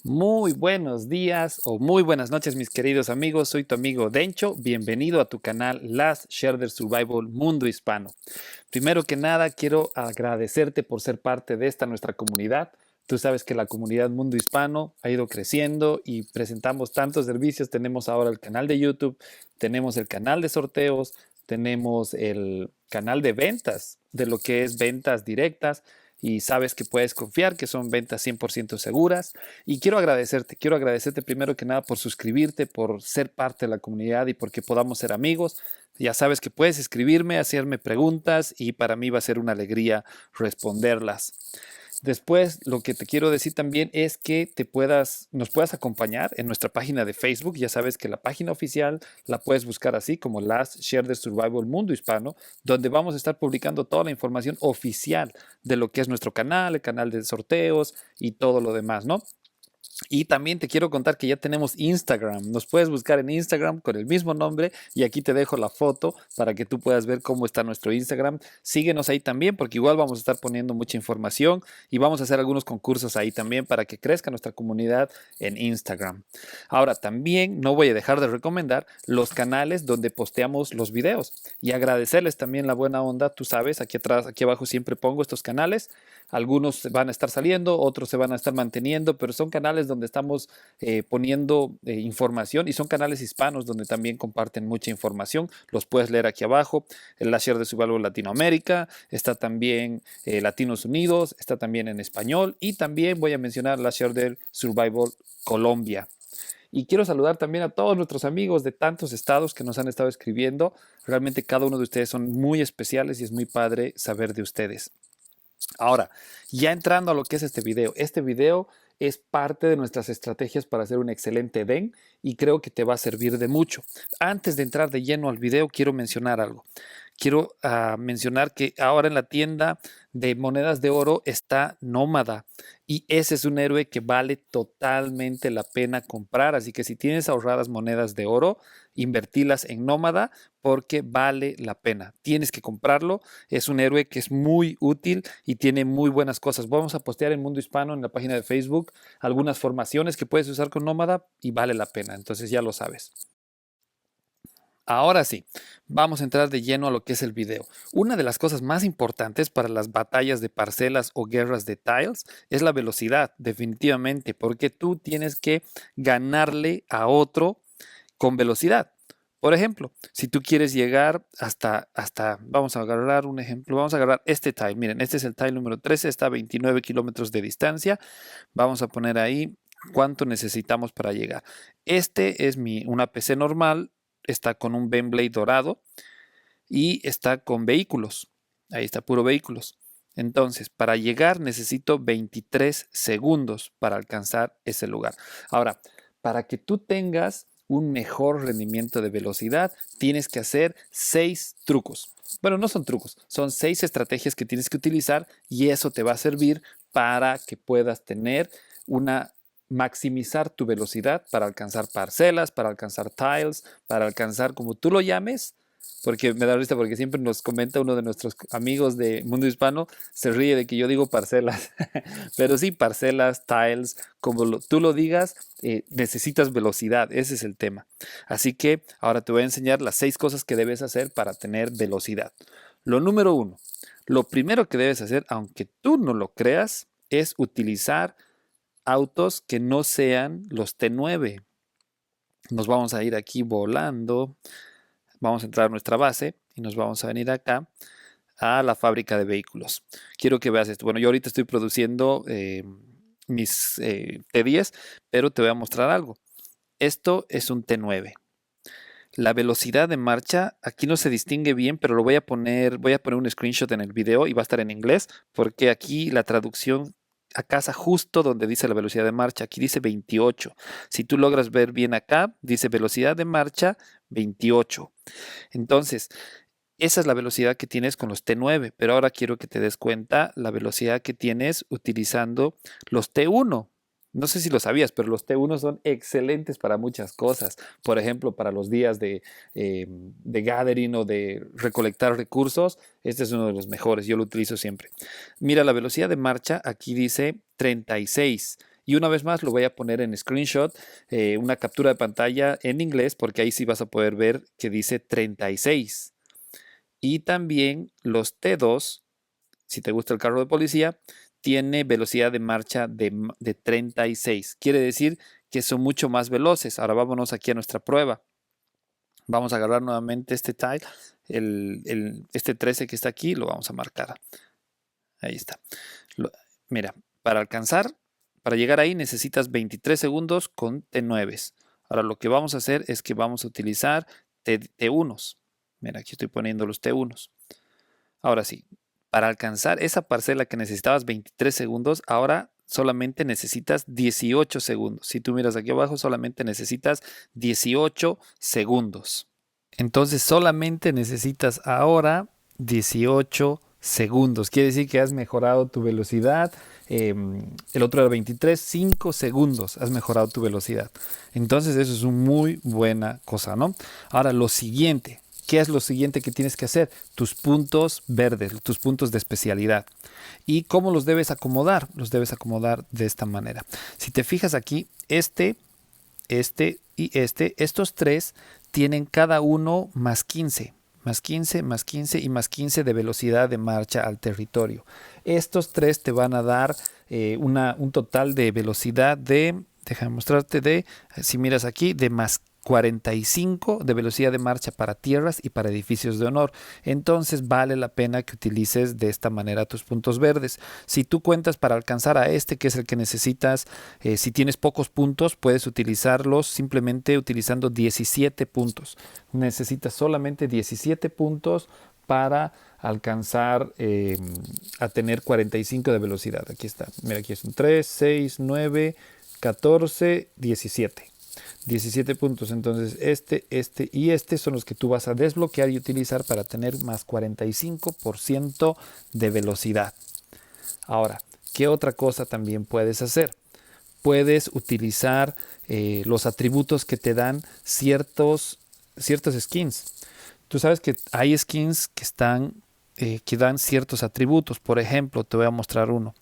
Muy buenos días o muy buenas noches, mis queridos amigos. Soy tu amigo Dencho. Bienvenido a tu canal Last Shared Survival Mundo Hispano. Primero que nada, quiero agradecerte por ser parte de esta nuestra comunidad. Tú sabes que la comunidad Mundo Hispano ha ido creciendo y presentamos tantos servicios. Tenemos ahora el canal de YouTube, tenemos el canal de sorteos, tenemos el canal de ventas, de lo que es ventas directas. Y sabes que puedes confiar que son ventas 100% seguras. Y quiero agradecerte primero que nada por suscribirte, por ser parte de la comunidad y porque podamos ser amigos. Ya sabes que puedes escribirme, hacerme preguntas y para mí va a ser una alegría responderlas. Después, lo que te quiero decir también es que nos puedas acompañar en nuestra página de Facebook. Ya sabes que la página oficial la puedes buscar así como Last Share the Survival Mundo Hispano, donde vamos a estar publicando toda la información oficial de lo que es nuestro canal, el canal de sorteos y todo lo demás, ¿no? Y también te quiero contar que ya tenemos Instagram. Nos puedes buscar en Instagram con el mismo nombre y aquí te dejo la foto para que tú puedas ver cómo está nuestro Instagram. Síguenos ahí también porque igual vamos a estar poniendo mucha información y vamos a hacer algunos concursos ahí también para que crezca nuestra comunidad en Instagram. Ahora, también no voy a dejar de recomendar los canales donde posteamos los videos y agradecerles también la buena onda. Tú sabes, aquí atrás, aquí abajo siempre pongo estos canales. Algunos van a estar saliendo, otros se van a estar manteniendo, pero son canales donde estamos poniendo información y son canales hispanos donde también comparten mucha información. Los puedes leer aquí abajo. El Láser de Survival Latinoamérica, está también Latinos Unidos, está también en español y también voy a mencionar Láser del Survival Colombia. Y quiero saludar también a todos nuestros amigos de tantos estados que nos han estado escribiendo. Realmente cada uno de ustedes son muy especiales y es muy padre saber de ustedes. Ahora, ya entrando a lo que es este video es parte de nuestras estrategias para hacer un excelente den y creo que te va a servir de mucho. Antes de entrar de lleno al video, quiero mencionar algo. Quiero mencionar que ahora en la tienda de monedas de oro está Nómada y ese es un héroe que vale totalmente la pena comprar. Así que si tienes ahorradas monedas de oro, invertilas en Nómada porque vale la pena. Tienes que comprarlo. Es un héroe que es muy útil y tiene muy buenas cosas. Vamos a postear en Mundo Hispano en la página de Facebook algunas formaciones que puedes usar con Nómada y vale la pena. Entonces ya lo sabes. Ahora sí, vamos a entrar de lleno a lo que es el video. Una de las cosas más importantes para las batallas de parcelas o guerras de tiles es la velocidad, definitivamente, porque tú tienes que ganarle a otro con velocidad. Por ejemplo, si tú quieres llegar vamos a agarrar un ejemplo, vamos a agarrar este tile. Miren, este es el tile número 13, está a 29 kilómetros de distancia. Vamos a poner ahí cuánto necesitamos para llegar. Este es una PC normal, está con un Benblade dorado y está con vehículos. Ahí está, puro vehículos. Entonces, para llegar necesito 23 segundos para alcanzar ese lugar. Ahora, para que tú tengas un mejor rendimiento de velocidad, tienes que hacer 6 trucos. Bueno, no son trucos, son 6 estrategias que tienes que utilizar y eso te va a servir para que puedas tener una maximizar tu velocidad para alcanzar parcelas, para alcanzar tiles, para alcanzar como tú lo llames, porque me da risa porque siempre nos comenta uno de nuestros amigos de Mundo Hispano, se ríe de que yo digo parcelas, pero sí, parcelas, tiles, como tú lo digas, necesitas velocidad, ese es el tema. Así que ahora te voy a enseñar las 6 cosas que debes hacer para tener velocidad. Lo número 1, lo primero que debes hacer, aunque tú no lo creas, es utilizar autos que no sean los T9. Nos vamos a ir aquí volando. Vamos a entrar a nuestra base y nos vamos a venir acá a la fábrica de vehículos. Quiero que veas esto. Bueno, yo ahorita estoy produciendo mis T10, pero te voy a mostrar algo. Esto es un T9. La velocidad de marcha aquí no se distingue bien, pero voy a poner un screenshot en el video y va a estar en inglés, porque aquí la traducción a casa justo donde dice la velocidad de marcha, aquí dice 28. Si tú logras ver bien acá, dice velocidad de marcha 28. Entonces, esa es la velocidad que tienes con los T9, pero ahora quiero que te des cuenta la velocidad que tienes utilizando los T1. No sé si lo sabías, pero los T1 son excelentes para muchas cosas. Por ejemplo, para los días de gathering o de recolectar recursos, este es uno de los mejores. Yo lo utilizo siempre. Mira, la velocidad de marcha aquí dice 36. Y una vez más lo voy a poner en screenshot, una captura de pantalla en inglés, porque ahí sí vas a poder ver que dice 36. Y también los T2, si te gusta el carro de policía, tiene velocidad de marcha de 36. Quiere decir que son mucho más veloces. Ahora vámonos aquí a nuestra prueba. Vamos a agarrar nuevamente este tile, este 13 que está aquí, lo vamos a marcar. Ahí está. Mira, para llegar ahí necesitas 23 segundos con T9. Ahora lo que vamos a hacer es que vamos a utilizar T1s. Mira, aquí estoy poniendo los T1s. Ahora sí, para alcanzar esa parcela que necesitabas 23 segundos, ahora solamente necesitas 18 segundos. Si tú miras aquí abajo, solamente necesitas 18 segundos. Entonces solamente necesitas ahora 18 segundos. Quiere decir que has mejorado tu velocidad. El otro era 23, 5 segundos has mejorado tu velocidad. Entonces eso es una muy buena cosa, ¿no? Ahora lo siguiente. ¿Qué es lo siguiente que tienes que hacer? Tus puntos verdes, tus puntos de especialidad. ¿Y cómo los debes acomodar? Los debes acomodar de esta manera. Si te fijas aquí, este y estos tres tienen cada uno más 15, más 15, más 15 y más 15 de velocidad de marcha al territorio. Estos tres te van a dar un total de velocidad déjame mostrarte si miras aquí, de más 45 de velocidad de marcha para tierras y para edificios de honor. Entonces vale la pena que utilices de esta manera tus puntos verdes. Si tú cuentas para alcanzar a este, que es el que necesitas, si tienes pocos puntos, puedes utilizarlos simplemente utilizando 17 puntos. Necesitas solamente 17 puntos para alcanzar a tener 45 de velocidad. Aquí está. Mira, aquí es un 3, 6, 9, 14, 17. 17 puntos. Entonces este y este son los que tú vas a desbloquear y utilizar para tener más 45% de velocidad. Ahora, ¿qué otra cosa también puedes hacer? Puedes utilizar los atributos que te dan ciertos skins. Tú sabes que hay skins que dan ciertos atributos. Por ejemplo, te voy a mostrar uno.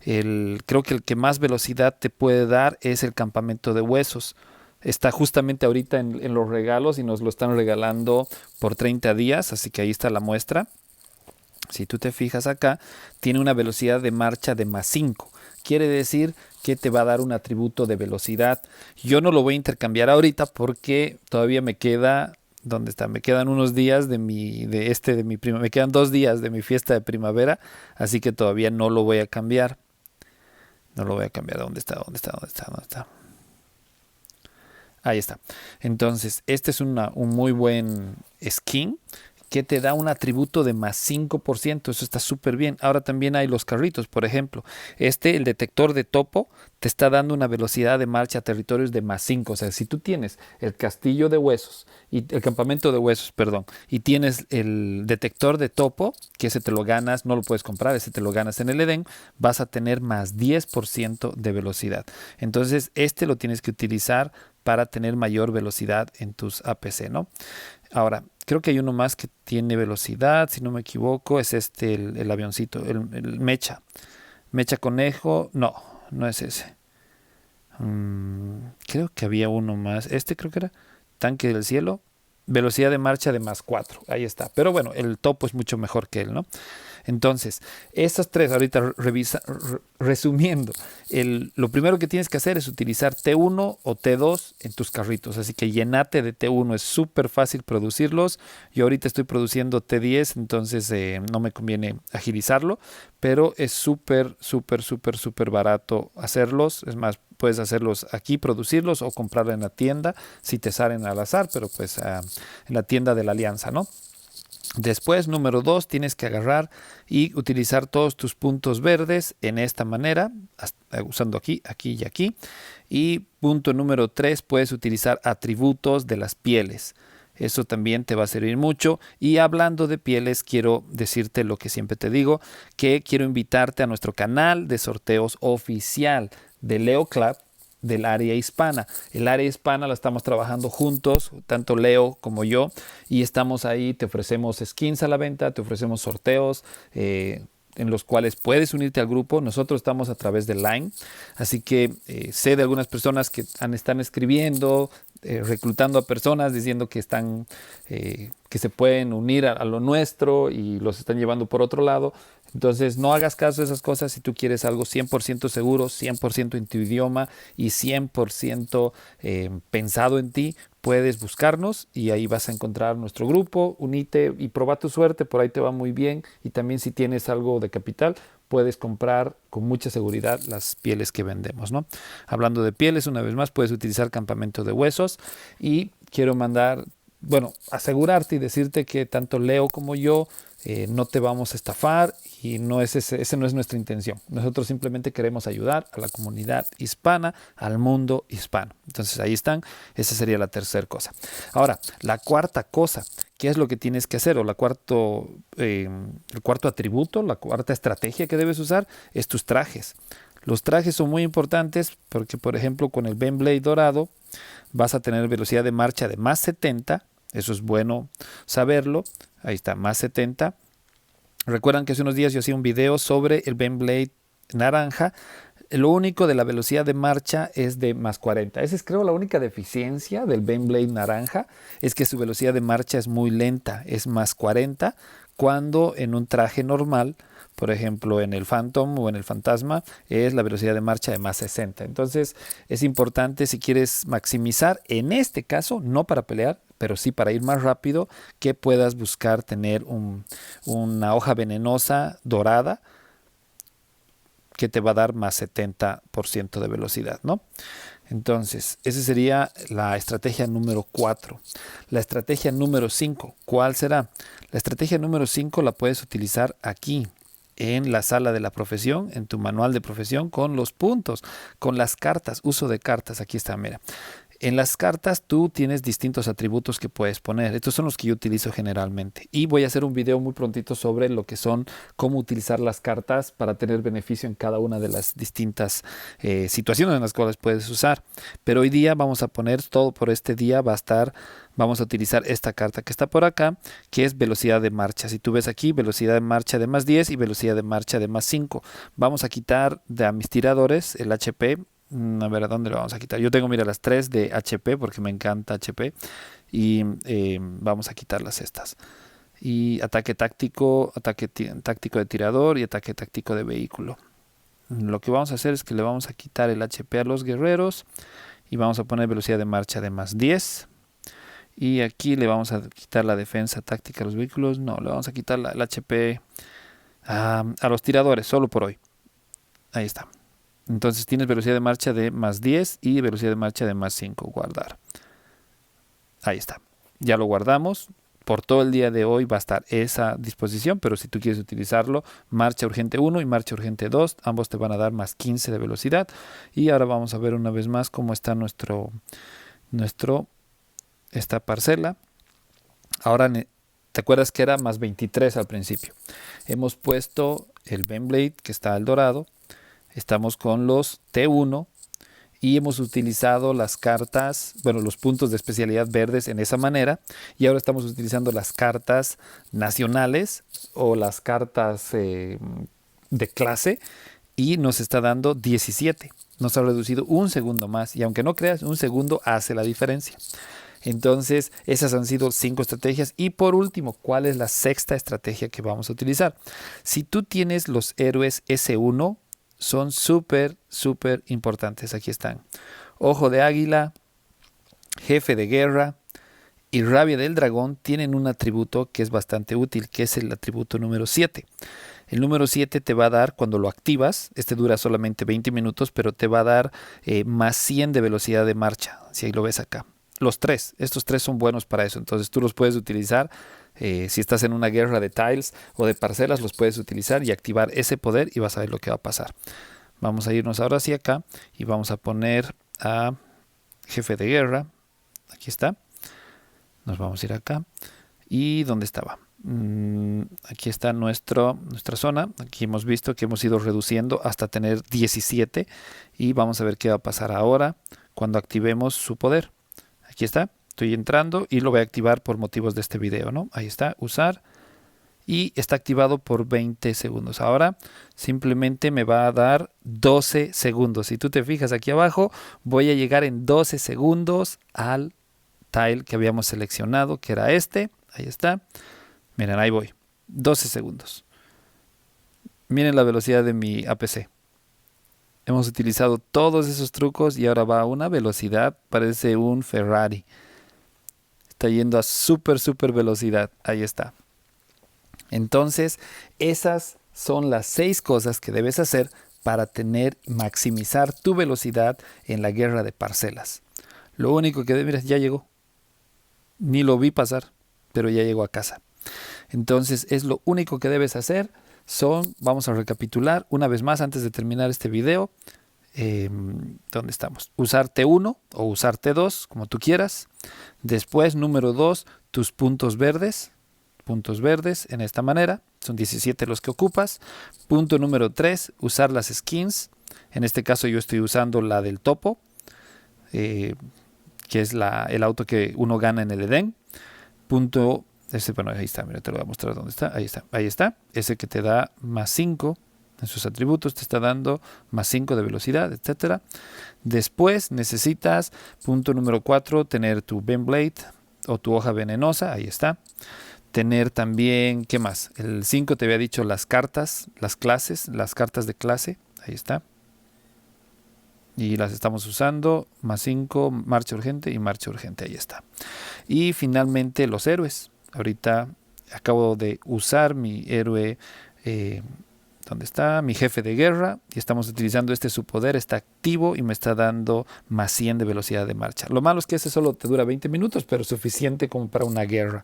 Creo que el que más velocidad te puede dar es el campamento de huesos. Está justamente ahorita en los regalos y nos lo están regalando por 30 días, así que ahí está la muestra. Si tú te fijas acá, tiene una velocidad de marcha de más 5. Quiere decir que te va a dar un atributo de velocidad. Yo no lo voy a intercambiar ahorita porque todavía me queda... ¿Dónde está? Me quedan unos días me quedan 2 días de mi fiesta de primavera, así que todavía no lo voy a cambiar. No lo voy a cambiar. ¿Dónde está? Ahí está. Entonces, este es un muy buen skin que te da un atributo de más 5%. Eso está súper bien. Ahora también hay los carritos, por ejemplo. El detector de topo, te está dando una velocidad de marcha a territorios de más 5. O sea, si tú tienes el castillo de huesos, el campamento de huesos, perdón, y tienes el detector de topo, que ese te lo ganas, no lo puedes comprar, ese te lo ganas en el Edén, vas a tener más 10% de velocidad. Entonces, lo tienes que utilizar para tener mayor velocidad en tus APC, ¿no? Ahora, creo que hay uno más que tiene velocidad, si no me equivoco, es el avioncito, el Mecha. Mecha Conejo, no es ese. Creo que había uno más. Creo que era Tanque del Cielo. Velocidad de marcha de más 4. Ahí está. Pero bueno, el topo es mucho mejor que él, ¿no? Entonces, estas tres, ahorita resumiendo, lo primero que tienes que hacer es utilizar T1 o T2 en tus carritos. Así que llenate de T1, es súper fácil producirlos. Yo ahorita estoy produciendo T10, entonces no me conviene agilizarlo, pero es súper, súper, súper, súper barato hacerlos. Es más, puedes hacerlos aquí, producirlos o comprarlos en la tienda si te salen al azar, pero pues en la tienda de la Alianza, ¿no? Después, número 2, tienes que agarrar y utilizar todos tus puntos verdes en esta manera, usando aquí, aquí y aquí. Y punto número 3, puedes utilizar atributos de las pieles. Eso también te va a servir mucho. Y hablando de pieles, quiero decirte lo que siempre te digo, que quiero invitarte a nuestro canal de sorteos oficial de Leo Club del área hispana. El área hispana la estamos trabajando juntos, tanto Leo como yo, y estamos ahí, te ofrecemos skins a la venta, te ofrecemos sorteos, en los cuales puedes unirte al grupo. Nosotros estamos a través de Line, así que sé de algunas personas que están escribiendo, reclutando a personas diciendo que que se pueden unir a lo nuestro y los están llevando por otro lado. Entonces no hagas caso de esas cosas. Si tú quieres algo 100% seguro, 100% en tu idioma y 100% pensado en ti, puedes buscarnos y ahí vas a encontrar nuestro grupo. Unite y proba tu suerte, por ahí te va muy bien. Y también si tienes algo de capital, puedes comprar con mucha seguridad las pieles que vendemos, ¿no? Hablando de pieles, una vez más, puedes utilizar Campamento de Huesos. Y quiero asegurarte y decirte que tanto Leo como yo no te vamos a estafar y ese no es nuestra intención. Nosotros simplemente queremos ayudar a la comunidad hispana, al mundo hispano. Entonces ahí están, esa sería la tercera cosa. Ahora, la cuarta cosa, ¿qué es lo que tienes que hacer? O el cuarto atributo, la cuarta estrategia que debes usar es tus trajes. Los trajes son muy importantes porque, por ejemplo, con el Ben Blade dorado vas a tener velocidad de marcha de más 70. Eso es bueno saberlo. Ahí está, más 70. Recuerdan que hace unos días yo hacía un video sobre el Ben Blade naranja. Lo único de la velocidad de marcha es de más 40. Esa es, creo, la única deficiencia del Ben Blade naranja, es que su velocidad de marcha es muy lenta, es más 40, cuando en un traje normal, por ejemplo en el Phantom o en el Fantasma, es la velocidad de marcha de más 60. Entonces es importante, si quieres maximizar, en este caso, no para pelear, pero sí para ir más rápido, que puedas buscar tener una hoja venenosa dorada que te va a dar más 70% de velocidad, ¿no? Entonces, esa sería la estrategia número 4. La estrategia número 5, ¿cuál será? La estrategia número 5 la puedes utilizar aquí, en la sala de la profesión, en tu manual de profesión, con los puntos, con las cartas, uso de cartas. Aquí está, mira. En las cartas tú tienes distintos atributos que puedes poner. Estos son los que yo utilizo generalmente. Y voy a hacer un video muy prontito sobre lo que son, cómo utilizar las cartas para tener beneficio en cada una de las distintas situaciones en las cuales puedes usar. Pero hoy día vamos a poner todo por este día. Vamos a utilizar esta carta que está por acá, que es velocidad de marcha. Si tú ves aquí, velocidad de marcha de más 10 y velocidad de marcha de más 5. Vamos a quitar a mis tiradores el HP. A ver, ¿a dónde lo vamos a quitar? Yo tengo, mira, las 3 de HP porque me encanta HP. Y vamos a quitarlas estas. Y ataque táctico de tirador y ataque táctico de vehículo. Lo que vamos a hacer es que le vamos a quitar el HP a los guerreros. Y vamos a poner velocidad de marcha de más 10. Y aquí le vamos a quitar la defensa táctica a los vehículos. No, le vamos a quitar el HP a los tiradores, solo por hoy. Ahí está. Entonces tienes velocidad de marcha de más 10 y velocidad de marcha de más 5. Guardar. Ahí está. Ya lo guardamos. Por todo el día de hoy va a estar esa disposición, pero si tú quieres utilizarlo, marcha urgente 1 y marcha urgente 2, ambos te van a dar más 15 de velocidad. Y ahora vamos a ver una vez más cómo está esta parcela. Ahora, ¿te acuerdas que era más 23 al principio? Hemos puesto el Ben Blade, que está al dorado. Estamos con los T1 y hemos utilizado las cartas, bueno, los puntos de especialidad verdes en esa manera. Y ahora estamos utilizando las cartas nacionales o las cartas de clase y nos está dando 17. Nos ha reducido un segundo más y aunque no creas, un segundo hace la diferencia. Entonces, esas han sido 5 estrategias. Y por último, ¿cuál es la sexta estrategia que vamos a utilizar? Si tú tienes los héroes S1, son súper importantes. Aquí están. Ojo de águila, jefe de guerra y rabia del dragón tienen un atributo que es bastante útil, que es el atributo número 7. El número 7 te va a dar, cuando lo activas, este dura solamente 20 minutos, pero te va a dar más 100 de velocidad de marcha, si ahí lo ves acá. Estos tres son buenos para eso, entonces tú los puedes utilizar. Si estás en una guerra de tiles o de parcelas, los puedes utilizar y activar ese poder y vas a ver lo que va a pasar. Vamos a irnos ahora hacia acá y vamos a poner a jefe de guerra. Aquí está. Nos vamos a ir acá. ¿Y dónde estaba? Aquí está nuestra zona. Aquí hemos visto que hemos ido reduciendo hasta tener 17 y vamos a ver qué va a pasar ahora cuando activemos su poder. Aquí está. Estoy entrando y lo voy a activar por motivos de este video, ¿no? Ahí está, usar. y está activado por 20 segundos. Ahora simplemente me va a dar 12 segundos. Si tú te fijas aquí abajo, voy a llegar en 12 segundos al tile que habíamos seleccionado, que era este. Ahí está. Miren, ahí voy. 12 segundos. Miren la velocidad de mi APC. Hemos utilizado todos esos trucos y ahora va a una velocidad, parece un Ferrari. Está yendo a súper velocidad. Ahí está. Entonces, esas son las 6 cosas que debes hacer para maximizar tu velocidad en la guerra de parcelas. Lo único que mira, ya llegó. Ni lo vi pasar, pero ya llegó a casa. Entonces, es lo único que debes hacer. Vamos a recapitular una vez más antes de terminar este video. ¿Dónde estamos? Usar T1 o usar T2, como tú quieras. Después, número 2, tus puntos verdes en esta manera. Son 17 los que ocupas. Punto número 3, usar las skins. En este caso yo estoy usando la del topo, que es el auto que uno gana en el Edén. Bueno, ahí está, mira, te lo voy a mostrar dónde está. Ahí está. Ese que te da más 5 en sus atributos, te está dando más 5 de velocidad, etcétera. Después necesitas, punto número 4, tener tu Benblade o tu hoja venenosa. Ahí está. Tener también, ¿qué más? El 5 te había dicho las cartas, las cartas de clase. Ahí está. Y las estamos usando. Más 5, marcha urgente y marcha urgente. Ahí está. Y finalmente los héroes. Ahorita acabo de usar mi héroe, ¿dónde está? Mi jefe de guerra. Y estamos utilizando su poder, está activo y me está dando más 100 de velocidad de marcha. Lo malo es que ese solo te dura 20 minutos, pero suficiente como para una guerra.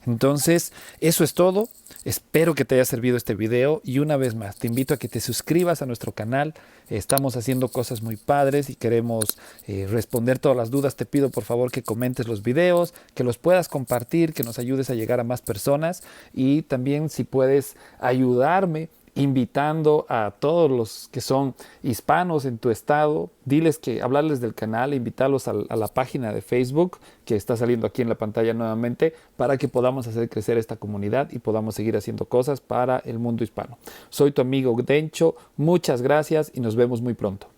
Entonces, eso es todo. Espero que te haya servido este video y una vez más te invito a que te suscribas a nuestro canal. Estamos haciendo cosas muy padres y queremos responder todas las dudas. Te pido por favor que comentes los videos, que los puedas compartir, que nos ayudes a llegar a más personas y también si puedes ayudarme invitando a todos los que son hispanos en tu estado, hablarles del canal, invitarlos a la página de Facebook que está saliendo aquí en la pantalla nuevamente para que podamos hacer crecer esta comunidad y podamos seguir haciendo cosas para el mundo hispano. Soy tu amigo Dencho, muchas gracias y nos vemos muy pronto.